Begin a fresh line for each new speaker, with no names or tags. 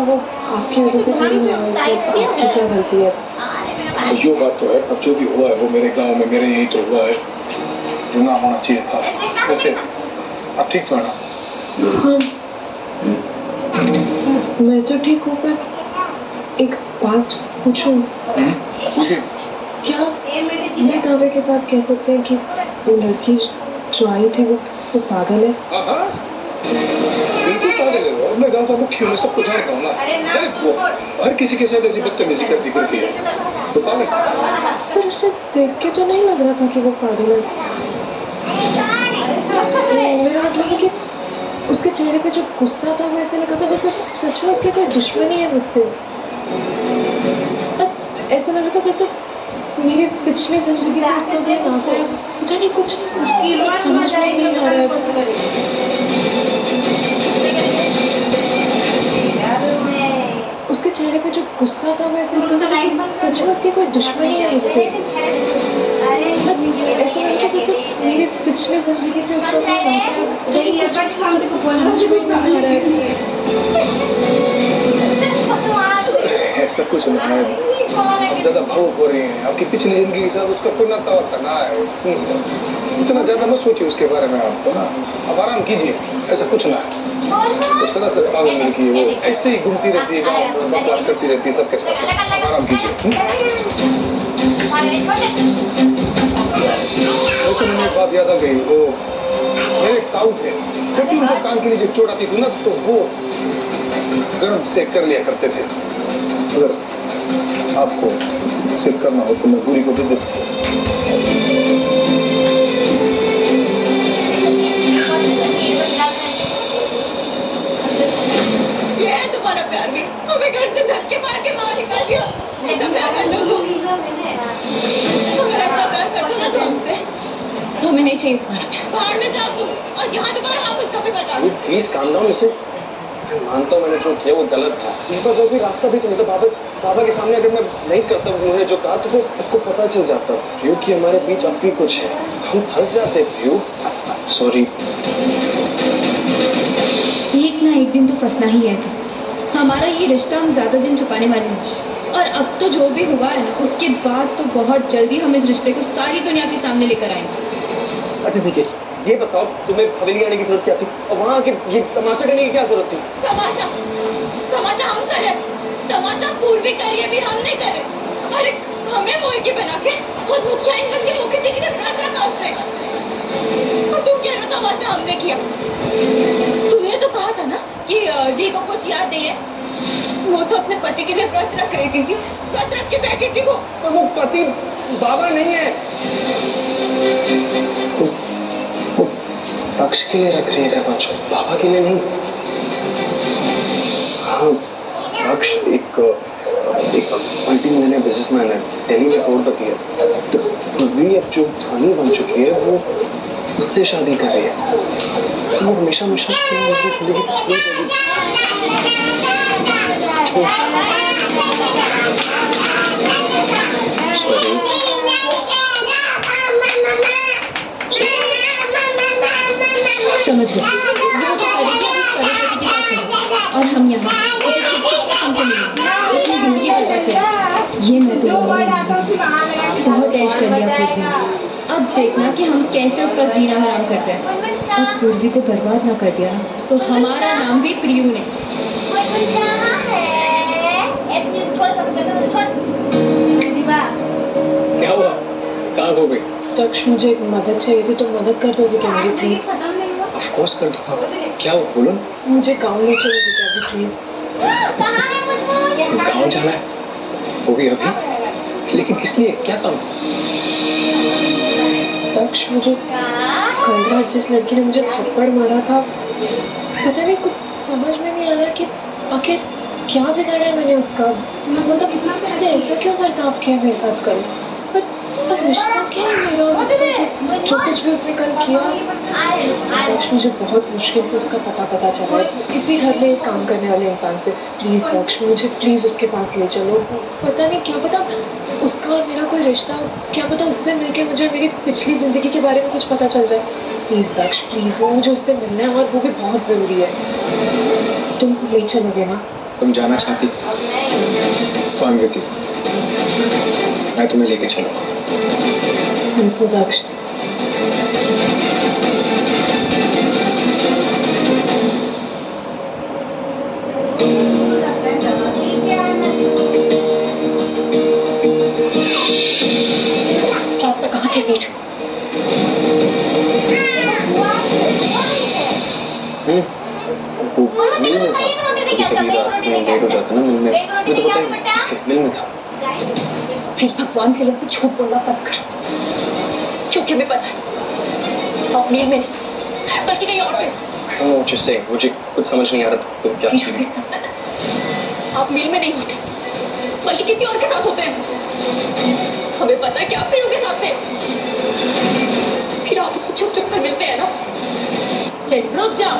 वो आपकी वजह से थोड़ी हुआ है, इसमें आपकी क्या गलती है?
तो जो बात तो है, अब जो भी हुआ है वो मेरे गांव में मेरे यही तो हुआ है, जो ना होना चाहिए था। वैसे आप ठीक तो है ना?
हाँ, मैं तो ठीक हूँ, पर एक बात पूछूं?
पूछिए।
क्या मैं दावे के साथ कह सकते हैं कि वो लड़की जो आई थी वो पागल है?
हाँ, बिल्कुल पागल है वो। मैं गांव का मुखिया हूँ, मैं सबको जानता हूँ ना। अरे वो हर किसी के साथ ऐसी बदतमीजी करती है, तो पागल।
पर उसे देख के तो नहीं लग रहा था कि वो पागल है। मेरा मतलब है कि उसके चेहरे पे जो गुस्सा था वो ऐसे लगा था जैसे सच में उसकी कोई दुश्मनी है मुझसे। ऐसा लग रहा था जैसे मेरे पिछले जिंदगी से उसका कोई नाता है। पता नहीं, कुछ समझ में नहीं आ रहा है। उसके चेहरे पे जो गुस्सा था वो ऐसे लग रहा था जैसे सच में उसकी कोई दुश्मनी है मुझसे। बस ऐसा लग रहा था जैसे मेरे पिछले जिंदगी से उसका कोई नाता है। पता नहीं, कुछ समझ में नहीं आ रहा है।
ऐसा कुछ नहीं है, आप ज्यादा भावुक हो रही हैं। आपकी पिछली जिंदगी के साथ उसका कोई नाता वाता ना है। इतना ज्यादा मत सोचिए उसके बारे में आपको ना। अब आराम कीजिए, ऐसा कुछ ना है। तो सरासर पागल लड़की है वो, ऐसे ही घूमती रहती है गाँव में, बकवास करती रहती है सबके साथ। अब आराम कीजिए। वैसे मैंने एक बात याद आ गई, वो मेरे ताऊ थे, जब भी उनको काम के लिए जो चोट आती थी ना, तो वो गर्म सेक कर लिया करते थे। अगर आपको सेक करना हो तो मैं पूरी को दे देता हूँ।
ये है तुम्हारा प्यार भी? हमें घर से धक्के मार के बाहर निकाल दिया। ऐसा प्यार कर दो तुम। अगर ऐसा प्यार कर दो ना तो हमसे, तो हमें नहीं चाहिए तुम्हारा। बाहर में जाओ तुम, और यहाँ तुम्हारा आप उसका भी बता दो।
Please calm down. इसे मानता हूँ मैंने जो किया वो गलत था। मेरे पास और भी रास्ता भी तो नहीं था। बाबा के सामने अगर मैं नहीं करता उन्होंने जो कहा तो वो सबको पता चल जाता। व्यू कि हमारे बीच अब भी कुछ है, हम फंस जाते। View sorry.
एक ना एक दिन तो फंसना ही है। हमारा ये रिश्ता हम ज्यादा दिन छुपाने वाले हैं, और अब तो जो भी हुआ है ना, उसके बाद तो बहुत जल्दी हम इस रिश्ते को सारी दुनिया के सामने लेकर आएंगे।
अच्छा ठीक है, ये बताओ तुम्हें हवेली आने की जरूरत क्या थी, और वहाँ के ये तमाशा करने की क्या जरूरत थी?
तमाशा हम करे, तमाशा पूर्वी करिए भी हम नहीं करे। अरे हमें मोह की बना के खुद मुखिया बन के मुख्य जी की व्रत रखा उसने, और तुम कह रहे हो तमाशा हमने किया। तुमने तो कहा था ना कि दी को कुछ याद नहीं है। वो तो अपने पति के लिए व्रत रख रही थी, व्रत रख के बैठी थी वो।
पर वो पति बाबा नहीं है, वो पक्ष के लिए रख रही है बच्चों, बाबा के लिए नहीं। हाँ, पक्ष एक मल्टी मिलियनर बिजनेसमैन है, दिल्ली में करोड़पति है। तो पूर्वी अब जो धनी बन चुकी है वो उससे शादी कर रही है। वो हमेशा हमेशा उसकी जिंदगी से छूट जाएगी।
समझ गए, जो तो करेगी अब उस सरस्वती के पास होगा, और हम यहाँ उसे चुपचाप हमसे मिलेंगे, अपनी जिंदगी बर्बाद करें। ये मैं तो बहुत ऐश कर लिया पूर्वी। अब देखना कि हम कैसे उसका जीना हराम करते हैं। अब पूर्वी को बर्बाद ना कर दिया तो हमारा नाम भी प्रियू ने।
क्या हुआ, कहाँ हो गई?
तक्ष, मुझे एक मदद चाहिए थी, तो मदद कर दोगे क्या मेरी, प्लीज?
ऑफ कोर्स कर दूंगा। क्या हुआ, बोलो।
मुझे गाँव ले चलोगे क्या अभी, प्लीज?
गाँव जाना है? वो भी अभी? लेकिन किस लिए, क्या काम?
तक्ष, मुझे कल रात जिस लड़की ने मुझे थप्पड़ मारा था, पता नहीं, कुछ समझ में नहीं आ रहा कि आखिर क्या बिगाड़ा है मैंने उसका। मतलब उसने ऐसा क्यों करता आप क्या मेरे साथ कल? बस रिश्ता क्या है मेरा और उसका, जो कुछ भी उसने कल किया। तक्ष, मुझे बहुत मुश्किल से उसका पता चला है, इसी घर में एक काम करने वाले इंसान से। प्लीज तक्ष, मुझे प्लीज उसके पास ले चलो। पता नहीं, क्या पता उसका और मेरा कोई रिश्ता, क्या पता उससे मिलके मुझे मेरी पिछली जिंदगी के बारे में कुछ पता चल जाए। प्लीज तक्ष, प्लीज, वो मुझे उससे मिलना है, और वो भी बहुत जरूरी है। तुम ले चलोगे ना?
तुम जाना चाहती तो I'm with you. मैं तुम्हें लेके चलूंगा.
बिल्कुल दक्ष. कहाँ थे वीर?
वो मिल में था. कभी रात में लेट हो जाता ना मिल में. मुझे तो पता ही इसलिए मिल में था.
फिर भगवान के लिए मुझसे झूठ बोलना बंद करो. क्योंकि हमें पता है आप मिल में नहीं बल्कि कहीं और थे.
I don't know what you're saying. मुझे कुछ समझ नहीं आ रहा तुम क्या
मुझे सब पता है. आप मिल में नहीं होते बल्कि किसी और के साथ होते हैं. हमें पता है कि आप प्रियो के साथ थे. फिर आप उससे छुप छुप कर मिलते हैं ना. रुक जाओ.